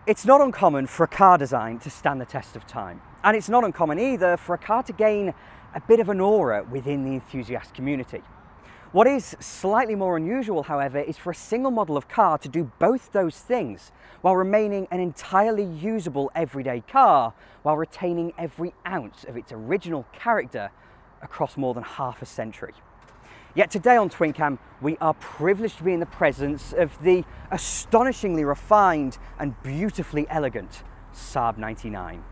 It's not uncommon for a car design to stand the test of time, and it's not uncommon either for a car to gain a bit of an aura within the enthusiast community. What is slightly more unusual, however, is for a single model of car to do both those things while remaining an entirely usable everyday car, while retaining every ounce of its original character across more than half a century. Yet today on TwinCam, we are privileged to be in the presence of the astonishingly refined and beautifully elegant Saab 99.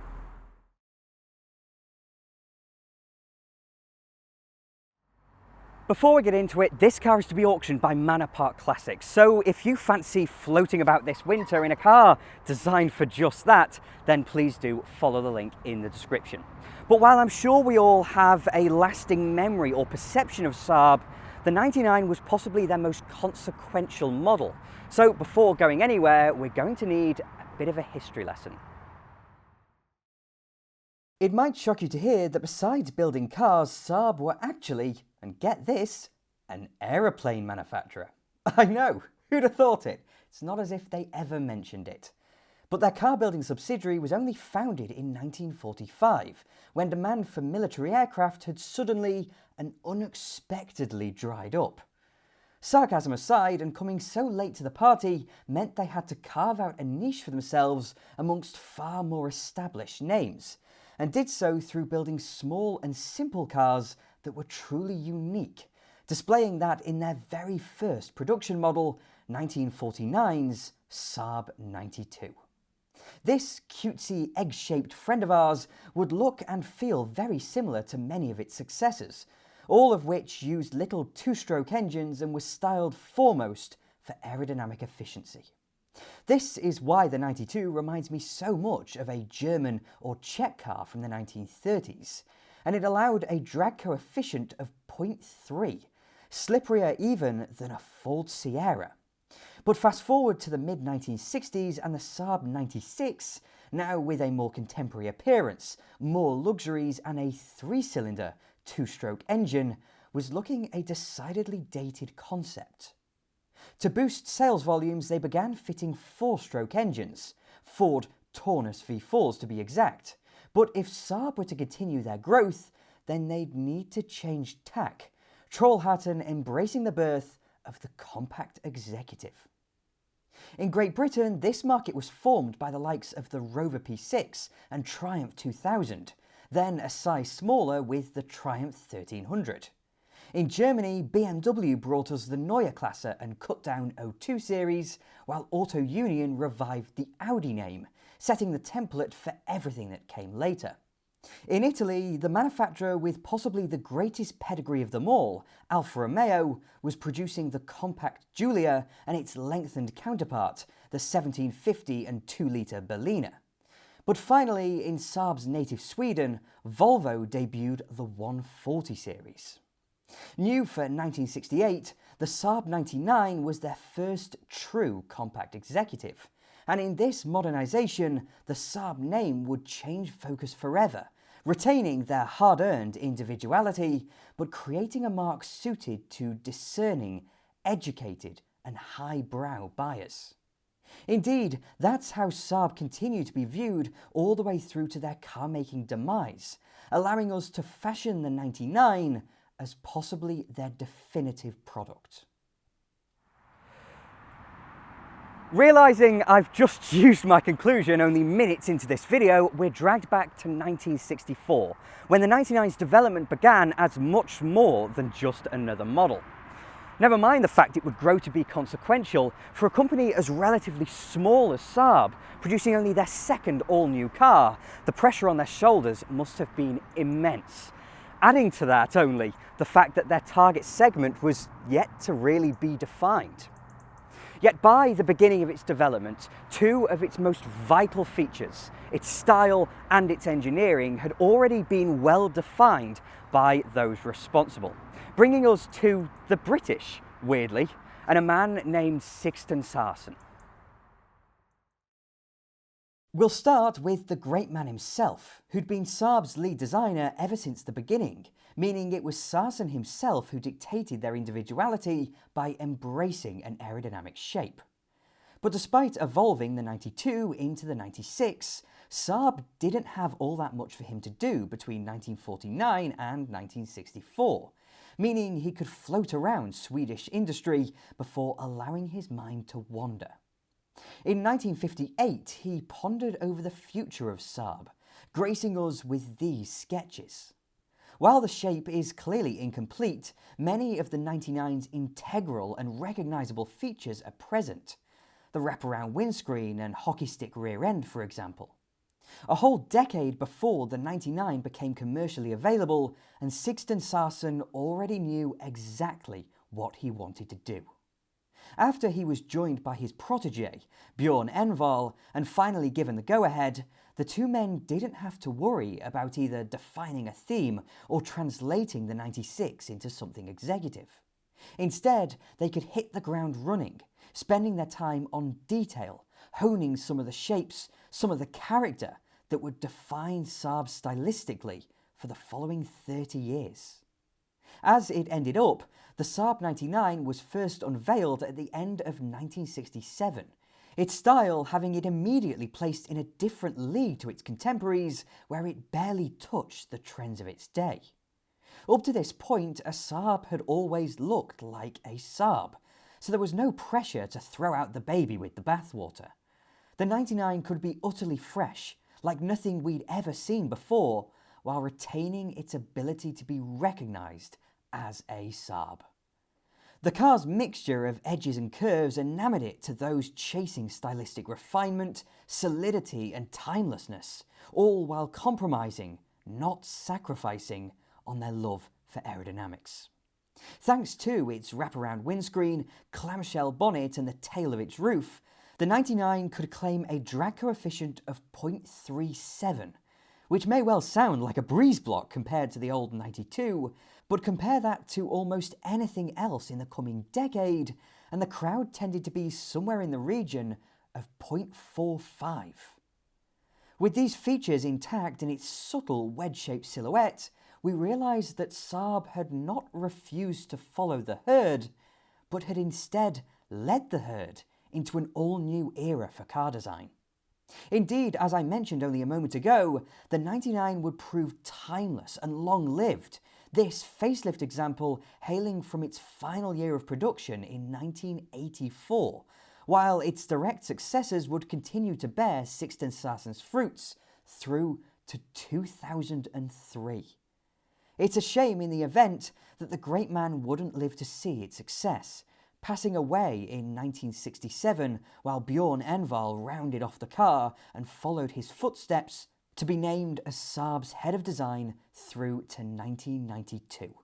Before we get into it, this car is to be auctioned by Manor Park Classics, so if you fancy floating about this winter in a car designed for just that, then please do follow the link in the description. But while I'm sure we all have a lasting memory or perception of Saab, the 99 was possibly their most consequential model. So before going anywhere, we're going to need a bit of a history lesson. It might shock you to hear that besides building cars, Saab were actually, and get this, an aeroplane manufacturer. I know, who'd have thought it? It's not as if they ever mentioned it. But their car building subsidiary was only founded in 1945, when demand for military aircraft had suddenly and unexpectedly dried up. Sarcasm aside, and coming so late to the party meant they had to carve out a niche for themselves amongst far more established names, and did so through building small and simple cars that were truly unique, displaying that in their very first production model, 1949's Saab 92. This cutesy egg-shaped friend of ours would look and feel very similar to many of its successors, all of which used little two-stroke engines and was styled foremost for aerodynamic efficiency. This is why the 92 reminds me so much of a German or Czech car from the 1930s, and it allowed a drag coefficient of 0.3, slipperier even than a Ford Sierra. But fast forward to the mid-1960s and the Saab 96, now with a more contemporary appearance, more luxuries and a three-cylinder, two-stroke engine, was looking a decidedly dated concept. To boost sales volumes, they began fitting four-stroke engines, Ford Taunus V4s to be exact. But if Saab were to continue their growth, then they'd need to change tack, Trollhättan embracing the birth of the compact executive. In Great Britain, this market was formed by the likes of the Rover P6 and Triumph 2000, then a size smaller with the Triumph 1300. In Germany, BMW brought us the Neue Klasse and cut-down O2 series, while Auto Union revived the Audi name, setting the template for everything that came later. In Italy, the manufacturer with possibly the greatest pedigree of them all, Alfa Romeo, was producing the compact Giulia and its lengthened counterpart, the 1750 and 2-litre Berliner. But finally, in Saab's native Sweden, Volvo debuted the 140 series. New for 1968, the Saab 99 was their first true compact executive, and in this modernisation, the Saab name would change focus forever, retaining their hard-earned individuality, but creating a mark suited to discerning, educated and highbrow buyers. Indeed, that's how Saab continued to be viewed all the way through to their car-making demise, allowing us to fashion the 99 as possibly their definitive product. Realising I've just used my conclusion only minutes into this video, we're dragged back to 1964, when the 99's development began as much more than just another model. Never mind the fact it would grow to be consequential, for a company as relatively small as Saab, producing only their second all-new car, the pressure on their shoulders must have been immense. Adding to that only the fact that their target segment was yet to really be defined. Yet by the beginning of its development, two of its most vital features, its style and its engineering, had already been well defined by those responsible, bringing us to the British, weirdly, and a man named Sixten Saarssen. We'll start with the great man himself, who'd been Saab's lead designer ever since the beginning, meaning it was Saarssen himself who dictated their individuality by embracing an aerodynamic shape. But despite evolving the 92 into the 96, Saab didn't have all that much for him to do between 1949 and 1964, meaning he could float around Swedish industry before allowing his mind to wander. In 1958, he pondered over the future of Saab, gracing us with these sketches. While the shape is clearly incomplete, many of the 99's integral and recognisable features are present. The wraparound windscreen and hockey stick rear end, for example. A whole decade before the 99 became commercially available, and Sixten Sassen already knew exactly what he wanted to do. After he was joined by his protege, Björn Envall, and finally given the go-ahead, the two men didn't have to worry about either defining a theme or translating the 96 into something executive. Instead, they could hit the ground running, spending their time on detail, honing some of the shapes, some of the character that would define Saab stylistically for the following 30 years. As it ended up, the Saab 99 was first unveiled at the end of 1967, its style having it immediately placed in a different league to its contemporaries, where it barely touched the trends of its day. Up to this point, a Saab had always looked like a Saab, so there was no pressure to throw out the baby with the bathwater. The 99 could be utterly fresh, like nothing we'd ever seen before, while retaining its ability to be recognised as a Saab. The car's mixture of edges and curves enamoured it to those chasing stylistic refinement, solidity and timelessness, all while compromising, not sacrificing, on their love for aerodynamics. Thanks to its wraparound windscreen, clamshell bonnet and the tail of its roof, the 99 could claim a drag coefficient of 0.37, which may well sound like a breeze block compared to the old 92, but compare that to almost anything else in the coming decade, and the crowd tended to be somewhere in the region of 0.45. With these features intact in its subtle wedge-shaped silhouette, we realise that Saab had not refused to follow the herd, but had instead led the herd into an all-new era for car design. Indeed, as I mentioned only a moment ago, the 99 would prove timeless and long-lived, this facelift example hailing from its final year of production in 1984, while its direct successors would continue to bear Sixten Sassen's fruits through to 2003. It's a shame in the event that the great man wouldn't live to see its success, passing away in 1967 while Björn Envall rounded off the car and followed his footsteps to be named as Saab's head of design through to 1992.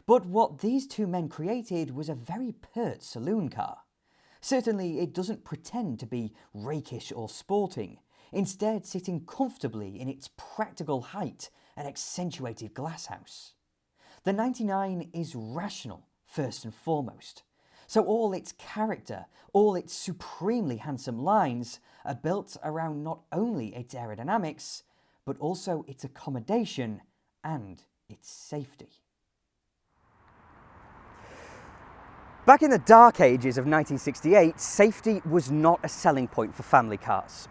But what these two men created was a very pert saloon car. Certainly it doesn't pretend to be rakish or sporting, instead sitting comfortably in its practical height and accentuated glasshouse. The 99 is rational, first and foremost. So all its character, all its supremely handsome lines are built around not only its aerodynamics, but also its accommodation and its safety. Back in the dark ages of 1968, safety was not a selling point for family cars.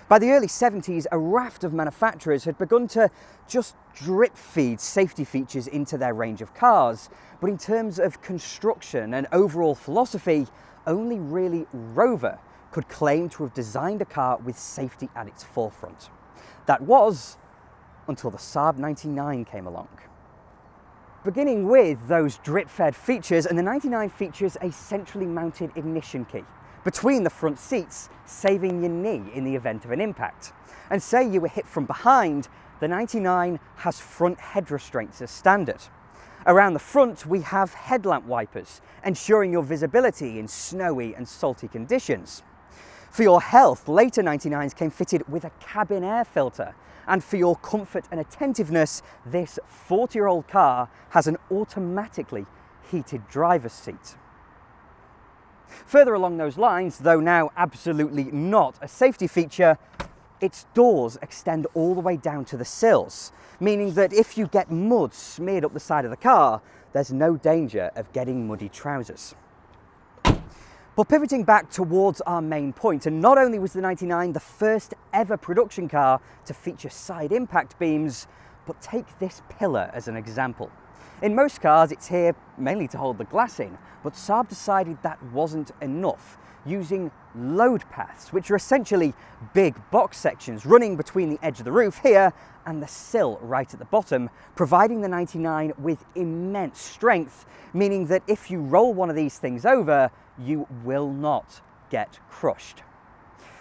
By the early 70s, a raft of manufacturers had begun to just drip feed safety features into their range of cars, but in terms of construction and overall philosophy, only really Rover could claim to have designed a car with safety at its forefront. That was until the Saab 99 came along. Beginning with those drip-fed features, and the 99 features a centrally mounted ignition key between the front seats, saving your knee in the event of an impact. And say you were hit from behind, the 99 has front head restraints as standard. Around the front, we have headlamp wipers, ensuring your visibility in snowy and salty conditions. For your health, later 99s came fitted with a cabin air filter. And for your comfort and attentiveness, this 40-year-old car has an automatically heated driver's seat. Further along those lines, though now absolutely not a safety feature, its doors extend all the way down to the sills, meaning that if you get mud smeared up the side of the car, there's no danger of getting muddy trousers. But But pivoting back towards our main point, and not only was the 99 the first ever production car to feature side impact beams, but take this pillar as an example. In most cars it's here mainly to hold the glass in, but Saab decided that wasn't enough, using load paths, which are essentially big box sections running between the edge of the roof here and the sill right at the bottom, providing the 99 with immense strength, meaning that if you roll one of these things over, you will not get crushed.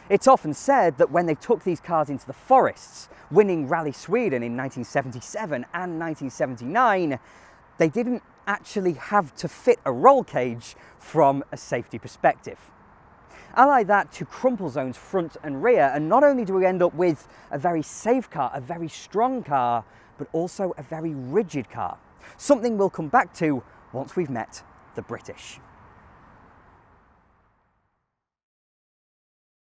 It's often said that when they took these cars into the forests, winning Rally Sweden in 1977 and 1979, they didn't actually have to fit a roll cage from a safety perspective. Ally that to crumple zones front and rear, and not only do we end up with a very safe car, a very strong car, but also a very rigid car. Something we'll come back to once we've met the British.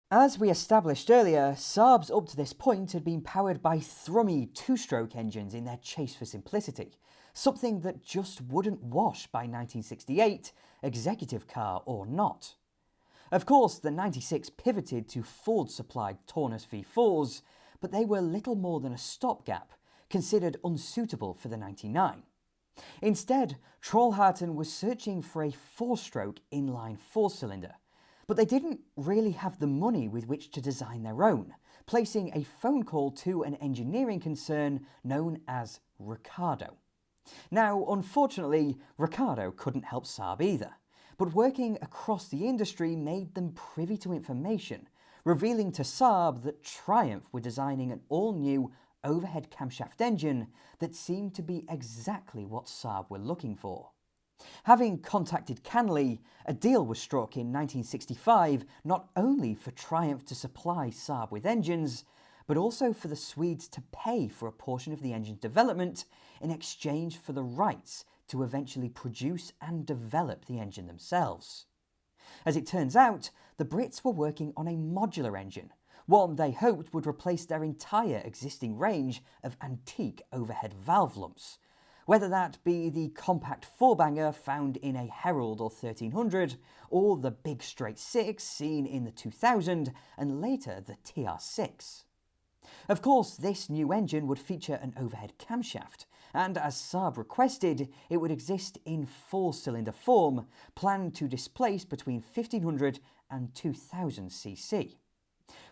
As we established earlier, Saabs up to this point had been powered by thrummy two-stroke engines in their chase for simplicity, something that just wouldn't wash by 1968, executive car or not. Of course, the 96 pivoted to Ford-supplied Taunus V4s, but they were little more than a stopgap, considered unsuitable for the 99. Instead, Trollhättan was searching for a four-stroke inline four-cylinder, but they didn't really have the money with which to design their own, placing a phone call to an engineering concern known as Ricardo. Now, unfortunately, Ricardo couldn't help Saab either, but working across the industry made them privy to information, revealing to Saab that Triumph were designing an all-new overhead camshaft engine that seemed to be exactly what Saab were looking for. Having contacted Canley, a deal was struck in 1965 not only for Triumph to supply Saab with engines, but also for the Swedes to pay for a portion of the engine's development in exchange for the rights to eventually produce and develop the engine themselves. As it turns out, the Brits were working on a modular engine, one they hoped would replace their entire existing range of antique overhead valve lumps, whether that be the compact four-banger found in a Herald or 1300, or the big straight six seen in the 2000 and later the TR6. Of course, this new engine would feature an overhead camshaft, and as Saab requested, it would exist in four-cylinder form, planned to displace between 1500 and 2000 cc.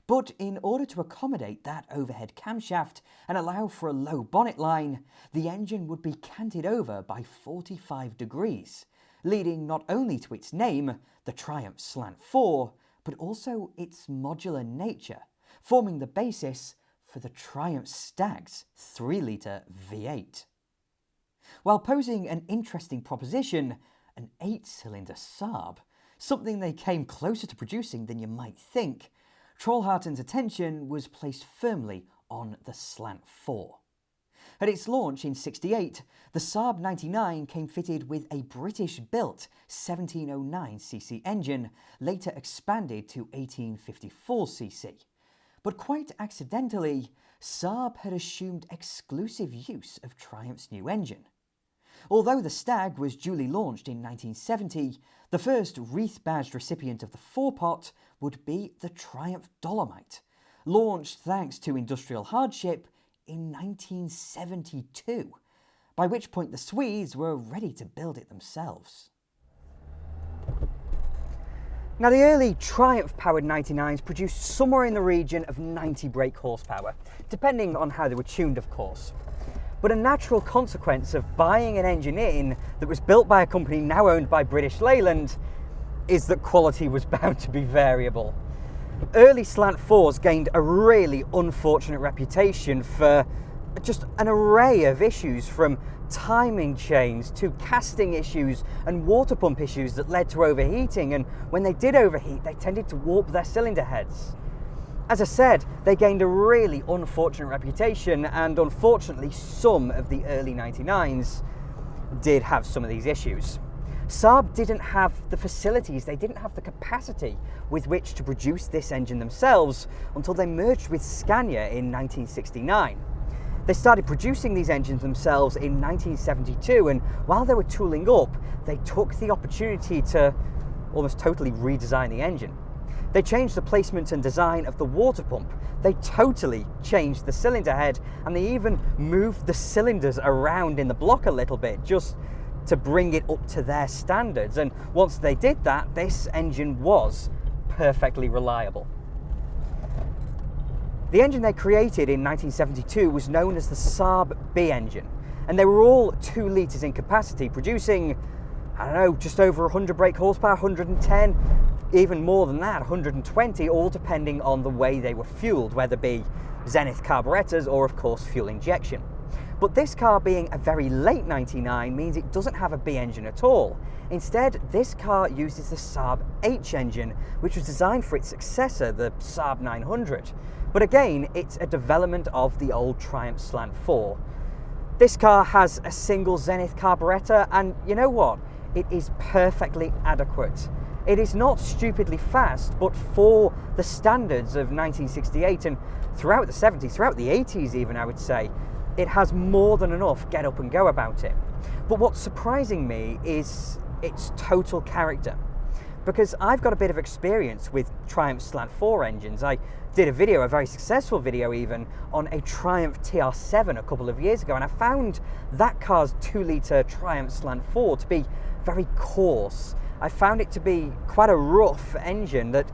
But in order to accommodate that overhead camshaft and allow for a low bonnet line, the engine would be canted over by 45 degrees, leading not only to its name, the Triumph Slant 4, but also its modular nature, forming the basis for the Triumph Stag's 3-litre V8. While posing an interesting proposition, an 8-cylinder Saab, something they came closer to producing than you might think, Trollhättan's attention was placed firmly on the Slant 4. At its launch in '68, the Saab 99 came fitted with a British-built 1709cc engine, later expanded to 1854cc. But quite accidentally, Saab had assumed exclusive use of Triumph's new engine. Although the Stag was duly launched in 1970, the first wreath-badged recipient of the four-pot would be the Triumph Dolomite, launched thanks to industrial hardship in 1972, by which point the Swedes were ready to build it themselves. Now, the early Triumph-powered 99s produced somewhere in the region of 90 brake horsepower, depending on how they were tuned, of course. But a natural consequence of buying an engine in that was built by a company now owned by British Leyland is that quality was bound to be variable. Early Slant 4s gained a really unfortunate reputation for just an array of issues, from timing chains to casting issues and water pump issues that led to overheating, and when they did overheat they tended to warp their cylinder heads. As I said, they gained a really unfortunate reputation, and unfortunately some of the early 99s did have some of these issues. Saab didn't have the facilities, they didn't have the capacity with which to produce this engine themselves until they merged with Scania in 1969. They started producing these engines themselves in 1972, and while they were tooling up, they took the opportunity to, almost totally redesigned the engine. They changed the placement and design of the water pump. They totally changed the cylinder head, and they even moved the cylinders around in the block a little bit just to bring it up to their standards. And once they did that, this engine was perfectly reliable. The engine they created in 1972 was known as the Saab B engine, and they were all 2 litres in capacity, producing, I don't know, just over 100 brake horsepower, 110, even more than that, 120, all depending on the way they were fueled, whether it be Zenith carburetors or, of course, fuel injection. But this car being a very late 99 means it doesn't have a B engine at all. Instead, this car uses the Saab H engine, which was designed for its successor, the Saab 900. But again, it's a development of the old Triumph Slant 4. This car has a single Zenith carburetor, and you know what? It is perfectly adequate. It is not stupidly fast, but for the standards of 1968 and throughout the 70s, throughout the 80s even, I would say, it has more than enough get up and go about it. But what's surprising me is its total character, because I've got a bit of experience with Triumph Slant 4 engines. I did a video, a very successful video even, on a Triumph TR7 a couple of years ago, and I found that car's 2-litre Triumph Slant 4 to be very coarse. I found it to be quite a rough engine, that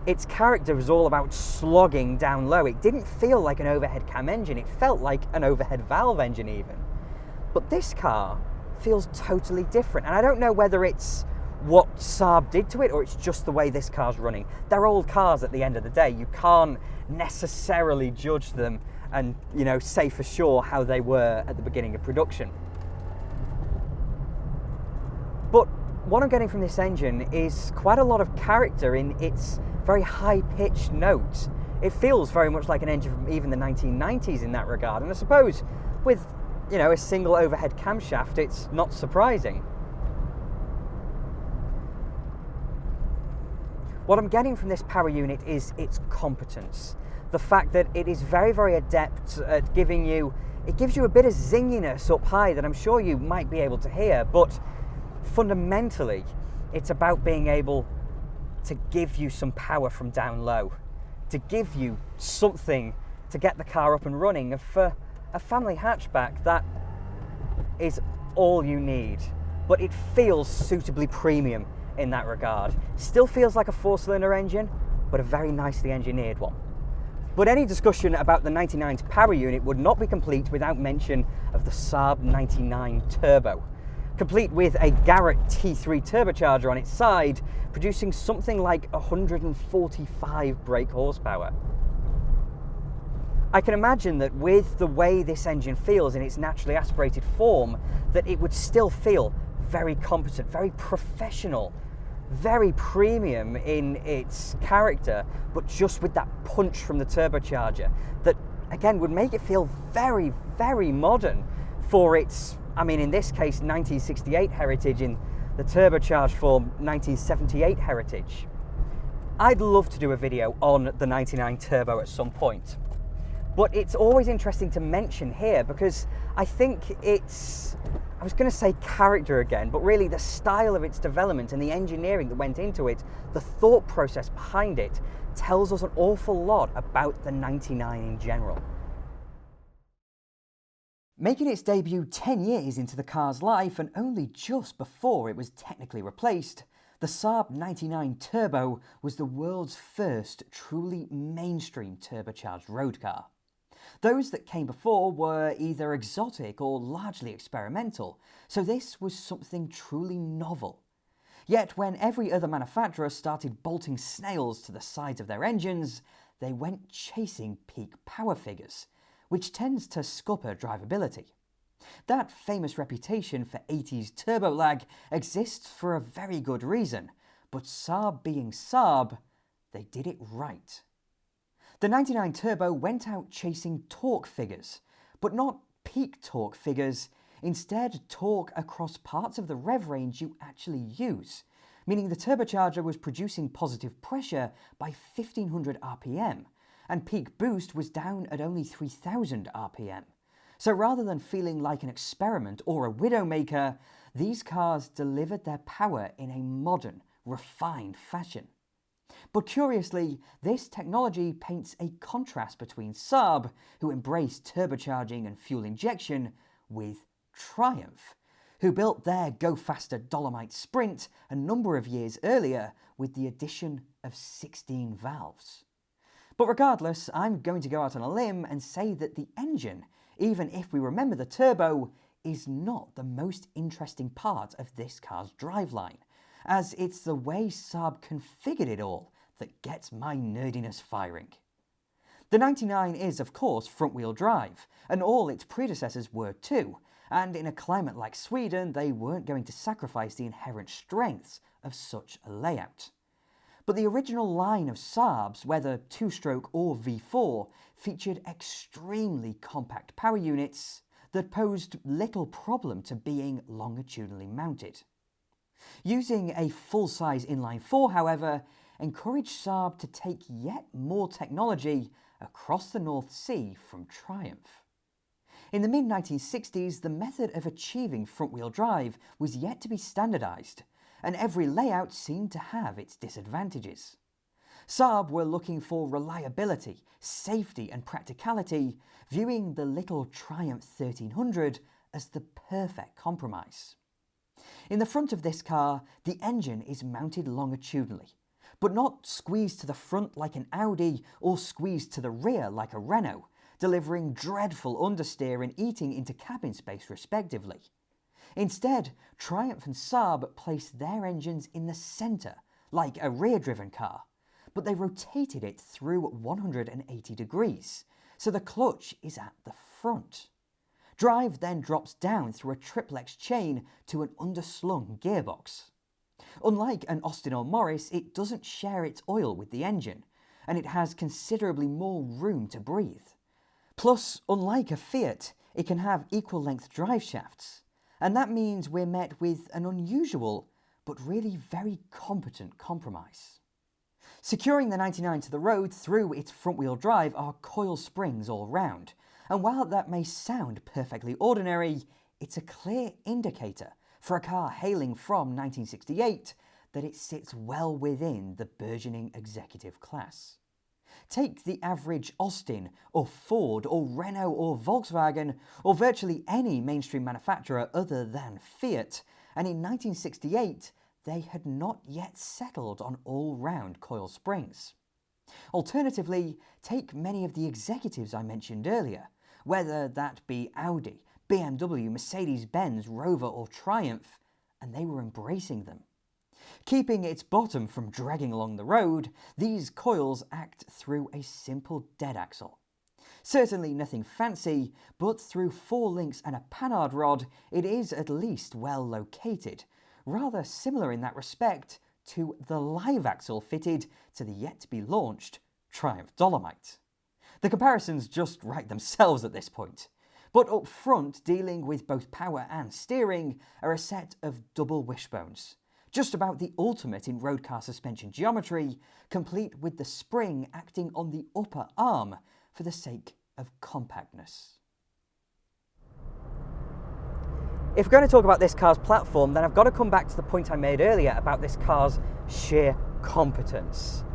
its character was all about slogging down low. It didn't feel like an overhead cam engine, it felt like an overhead valve engine even. But this car feels totally different, and I don't know whether it's what Saab did to it or it's just the way this car's running. They're old cars at the end of the day. You can't necessarily judge them and, you know, say for sure how they were at the beginning of production. But what I'm getting from this engine is quite a lot of character in its very high-pitched note. It feels very much like an engine from even the 1990s in that regard, and I suppose with, you know, a single overhead camshaft, it's not surprising. What I'm getting from this power unit is its competence. The fact that it is very, very adept at giving you, it gives you a bit of zinginess up high that I'm sure you might be able to hear, but fundamentally, it's about being able to give you some power from down low, to give you something to get the car up and running. And for a family hatchback, that is all you need. But it feels suitably premium in that regard. Still feels like a 4-cylinder engine, but a very nicely engineered one. But any discussion about the 99's power unit would not be complete without mention of the Saab 99 Turbo, complete with a Garrett T3 turbocharger on its side, producing something like 145 brake horsepower. I can imagine that with the way this engine feels in its naturally aspirated form, that it would still feel very competent, very professional, very premium in its character, but just with that punch from the turbocharger that, again, would make it feel very, very modern for its, I mean, in this case, 1968 heritage, in the turbocharged form, 1978 heritage. I'd love to do a video on the 99 Turbo at some point, but it's always interesting to mention here because I think it's, I was going to say character again, but really the style of its development and the engineering that went into it, the thought process behind it, tells us an awful lot about the 99 in general. Making its debut 10 years into the car's life and only just before it was technically replaced, the Saab 99 Turbo was the world's first truly mainstream turbocharged road car. Those that came before were either exotic or largely experimental, so this was something truly novel. Yet when every other manufacturer started bolting snails to the sides of their engines, they went chasing peak power figures, which tends to scupper drivability. That famous reputation for 80s turbo lag exists for a very good reason, but Saab being Saab, they did it right. The 99 Turbo went out chasing torque figures, but not peak torque figures, instead torque across parts of the rev range you actually use, meaning the turbocharger was producing positive pressure by 1500 RPM, and peak boost was down at only 3000 RPM. So rather than feeling like an experiment or a widowmaker, these cars delivered their power in a modern, refined fashion. But curiously, this technology paints a contrast between Saab, who embraced turbocharging and fuel injection, with Triumph, who built their go-faster Dolomite Sprint a number of years earlier with the addition of 16 valves. But regardless, I'm going to go out on a limb and say that the engine, even if we remember the turbo, is not the most interesting part of this car's driveline, as it's the way Saab configured it all that gets my nerdiness firing. The 99 is, of course, front-wheel drive, and all its predecessors were too, and in a climate like Sweden, they weren't going to sacrifice the inherent strengths of such a layout. But the original line of Saabs, whether two-stroke or V4, featured extremely compact power units that posed little problem to being longitudinally mounted. Using a full-size inline-4, however, encouraged Saab to take yet more technology across the North Sea from Triumph. In the mid-1960s, the method of achieving front-wheel drive was yet to be standardised, and every layout seemed to have its disadvantages. Saab were looking for reliability, safety and practicality, viewing the little Triumph 1300 as the perfect compromise. In the front of this car, the engine is mounted longitudinally, but not squeezed to the front like an Audi or squeezed to the rear like a Renault, delivering dreadful understeer and eating into cabin space respectively. Instead, Triumph and Saab placed their engines in the centre, like a rear-driven car, but they rotated it through 180 degrees, so the clutch is at the front. Drive then drops down through a triplex chain to an underslung gearbox. Unlike an Austin or Morris, it doesn't share its oil with the engine, and it has considerably more room to breathe. Plus, unlike a Fiat, it can have equal length drive shafts, and that means we're met with an unusual, but really very competent compromise. Securing the 99 to the road through its front-wheel drive are coil springs all round, and while that may sound perfectly ordinary, it's a clear indicator for a car hailing from 1968 that it sits well within the burgeoning executive class. Take the average Austin, or Ford, or Renault, or Volkswagen, or virtually any mainstream manufacturer other than Fiat, and in 1968 they had not yet settled on all-round coil springs. Alternatively, take many of the executives I mentioned earlier, whether that be Audi, BMW, Mercedes-Benz, Rover or Triumph, and they were embracing them. Keeping its bottom from dragging along the road, these coils act through a simple dead axle. Certainly nothing fancy, but through 4 links and a panhard rod, it is at least well located, rather similar in that respect to the live axle fitted to the yet-to-be-launched Triumph Dolomite. The comparisons just write themselves at this point. But up front, dealing with both power and steering, are a set of double wishbones. Just about the ultimate in road car suspension geometry, complete with the spring acting on the upper arm for the sake of compactness. If we're going to talk about this car's platform, then I've got to come back to the point I made earlier about this car's sheer competence.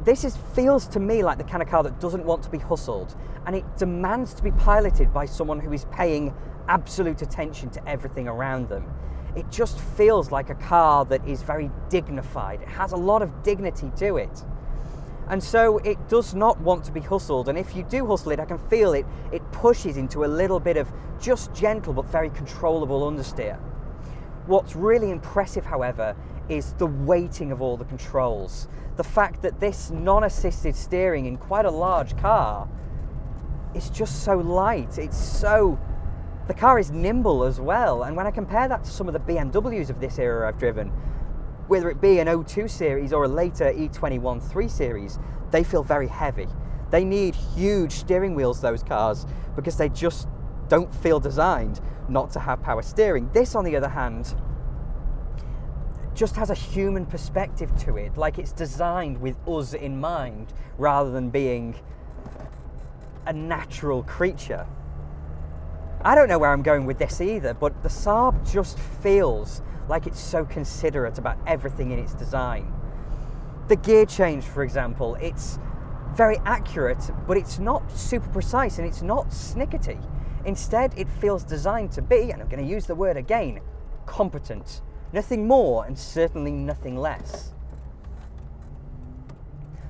This feels to me like the kind of car that doesn't want to be hustled, and it demands to be piloted by someone who is paying absolute attention to everything around them. It just feels like a car that is very dignified. It has a lot of dignity to it. And so it does not want to be hustled, and if you do hustle it, I can feel it pushes into a little bit of just gentle but very controllable understeer. What's really impressive, however, is the weighting of all the controls. The fact that this non-assisted steering in quite a large car is just so light. The car is nimble as well, and when I compare that to some of the BMWs of this era I've driven, whether it be an 02 series or a later E21 3 series, they feel very heavy. They need huge steering wheels, those cars, because they just don't feel designed not to have power steering. This, on the other hand, just has a human perspective to it, like it's designed with us in mind, rather than being a natural creature. I don't know where I'm going with this either, but the Saab just feels like it's so considerate about everything in its design. The gear change, for example, it's very accurate, but it's not super precise and it's not snickerty. Instead, it feels designed to be, and I'm going to use the word again, competent. Nothing more and certainly nothing less.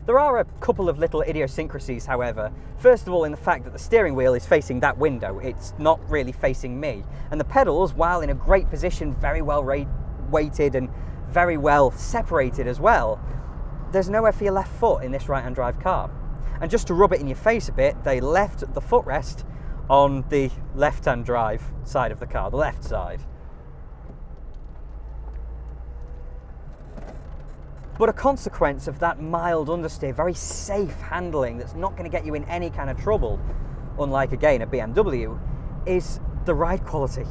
There are a couple of little idiosyncrasies, however. First of all, in the fact that the steering wheel is facing that window. It's not really facing me. And the pedals, while in a great position, very well weighted and very well separated as well, there's nowhere for your left foot in this right-hand drive car. And just to rub it in your face a bit, they left the footrest on the left-hand drive side of the car, the left side. But a consequence of that mild understeer, very safe handling that's not going to get you in any kind of trouble, unlike, again, a BMW, is the ride quality.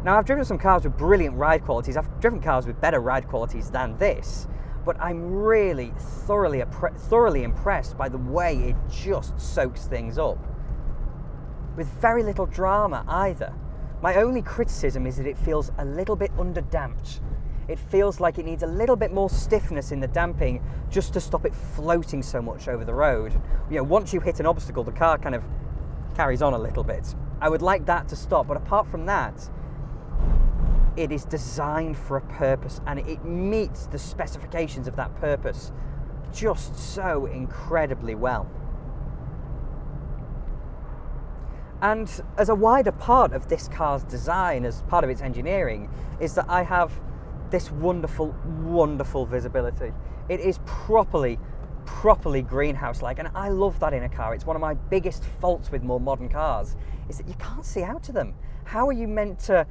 Now, I've driven some cars with brilliant ride qualities. I've driven cars with better ride qualities than this, but I'm really thoroughly impressed by the way it just soaks things up, with very little drama either. My only criticism is that it feels a little bit underdamped. It feels like it needs a little bit more stiffness in the damping just to stop it floating so much over the road. You know, once you hit an obstacle, the car kind of carries on a little bit. I would like that to stop, but apart from that, it is designed for a purpose and it meets the specifications of that purpose just so incredibly well. And as a wider part of this car's design, as part of its engineering, is that I have this wonderful, wonderful visibility. It is properly greenhouse-like, and I love that in a car. It's one of my biggest faults with more modern cars, is that you can't see out of them. How are you meant to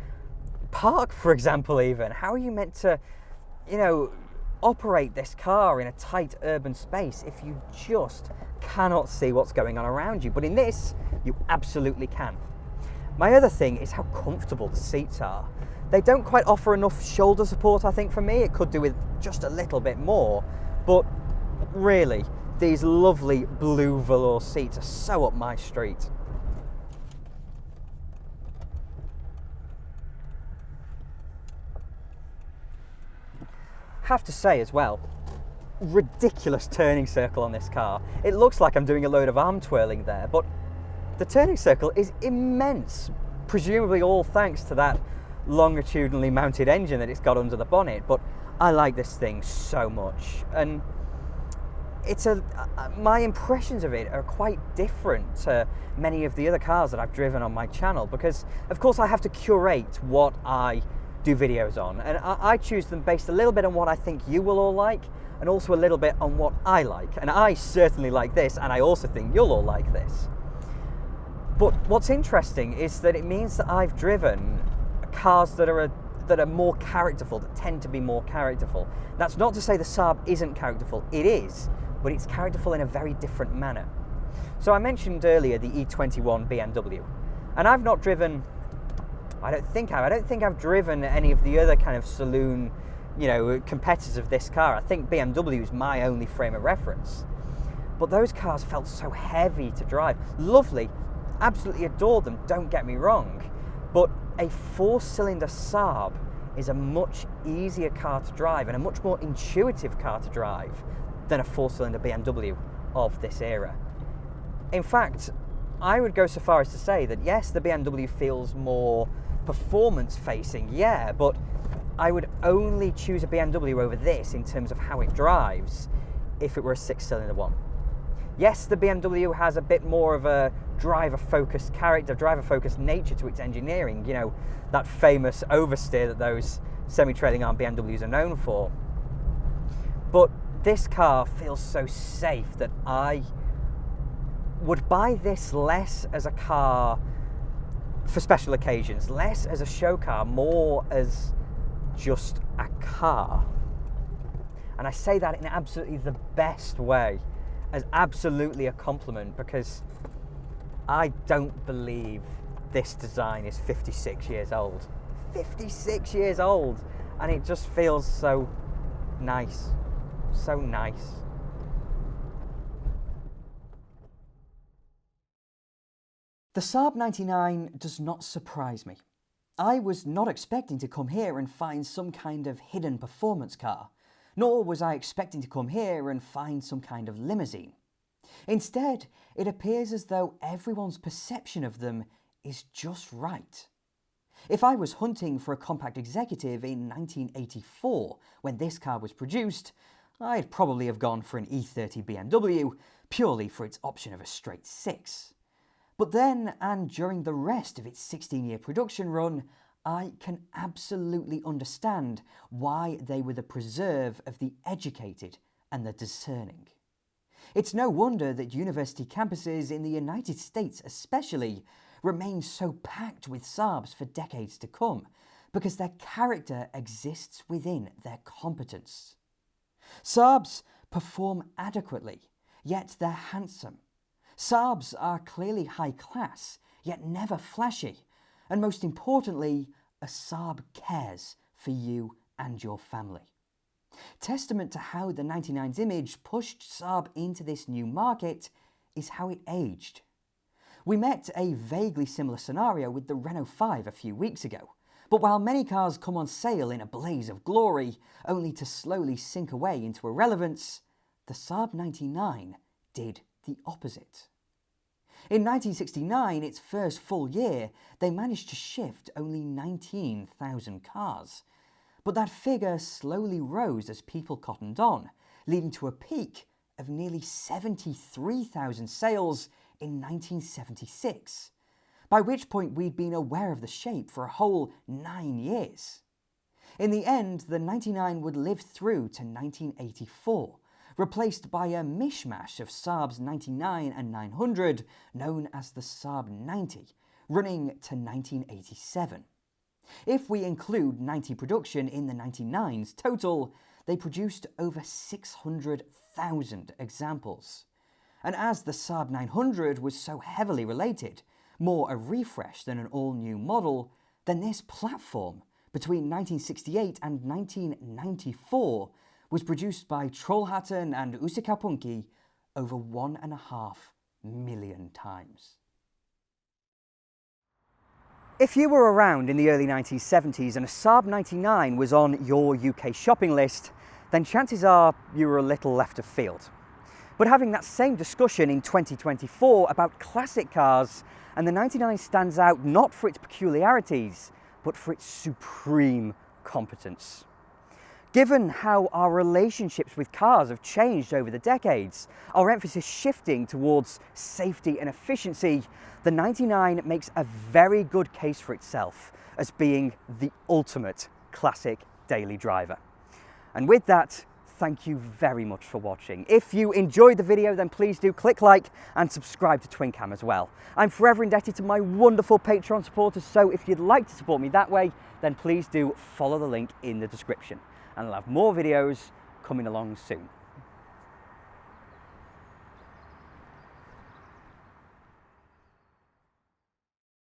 park, for example, even? How are you meant to, operate this car in a tight urban space if you just cannot see what's going on around you? But in this, you absolutely can. My other thing is how comfortable the seats are. They don't quite offer enough shoulder support, I think, for me. It could do with just a little bit more. But really, these lovely blue velour seats are so up my street. Have to say as well, ridiculous turning circle on this car. It looks like I'm doing a load of arm twirling there, but the turning circle is immense, presumably all thanks to that longitudinally mounted engine that it's got under the bonnet. But I like this thing so much, and my impressions of it are quite different to many of the other cars that I've driven on my channel, because of course I have to curate what I do videos on, and I choose them based a little bit on what I think you will all like, and also a little bit on what I like. And I certainly like this, and I also think you'll all like this. But what's interesting is that it means that I've driven cars that are more characterful, that tend to be more characterful. That's not to say the Saab isn't characterful. It is, but it's characterful in a very different manner. So I mentioned earlier the E21 BMW, and I've not driven, I don't think I've driven any of the other kind of saloon, competitors of this car. I think BMW is my only frame of reference. But those cars felt so heavy to drive. Lovely, absolutely adored them, don't get me wrong. But a 4-cylinder Saab is a much easier car to drive and a much more intuitive car to drive than a 4-cylinder BMW of this era. In fact, I would go so far as to say that yes, the BMW feels more performance-facing, yeah, but I would only choose a BMW over this in terms of how it drives if it were a 6-cylinder one. Yes, the BMW has a bit more of a driver-focused character, driver-focused nature to its engineering, that famous oversteer that those semi-trailing arm BMWs are known for. But this car feels so safe that I would buy this less as a car for special occasions, less as a show car, more as just a car. And I say that in absolutely the best way, as absolutely a compliment, because I don't believe this design is 56 years old. 56 years old! And it just feels so nice. So nice. The Saab 99 does not surprise me. I was not expecting to come here and find some kind of hidden performance car, nor was I expecting to come here and find some kind of limousine. Instead, it appears as though everyone's perception of them is just right. If I was hunting for a compact executive in 1984, when this car was produced, I'd probably have gone for an E30 BMW, purely for its option of a straight 6. But then, and during the rest of its 16-year production run, I can absolutely understand why they were the preserve of the educated and the discerning. It's no wonder that university campuses in the United States especially remain so packed with Saabs for decades to come, because their character exists within their competence. Saabs perform adequately, yet they're handsome. Saabs are clearly high class, yet never flashy. And most importantly, a Saab cares for you and your family. Testament to how the 99's image pushed Saab into this new market is how it aged. We met a vaguely similar scenario with the Renault 5 a few weeks ago, but while many cars come on sale in a blaze of glory, only to slowly sink away into irrelevance, the Saab 99 did the opposite. In 1969, its first full year, they managed to shift only 19,000 cars. But that figure slowly rose as people cottoned on, leading to a peak of nearly 73,000 sales in 1976, by which point we'd been aware of the shape for a whole 9 years. In the end, the 99 would live through to 1984, replaced by a mishmash of Saab's 99 and 900, known as the Saab 90, running to 1987. If we include 90 production in the 99's total, they produced over 600,000 examples. And as the Saab 900 was so heavily related, more a refresh than an all-new model, then this platform, between 1968 and 1994, was produced by Trollhättan and Uusikaupunki over 1.5 million times. If you were around in the early 1970s and a Saab 99 was on your UK shopping list, then chances are you were a little left of field. But having that same discussion in 2024 about classic cars, and the 99 stands out not for its peculiarities, but for its supreme competence. Given how our relationships with cars have changed over the decades, our emphasis shifting towards safety and efficiency, the 99 makes a very good case for itself as being the ultimate classic daily driver. And with that, thank you very much for watching. If you enjoyed the video, then please do click like and subscribe to TwinCam as well. I'm forever indebted to my wonderful Patreon supporters, so if you'd like to support me that way, then please do follow the link in the description. And I'll have more videos coming along soon.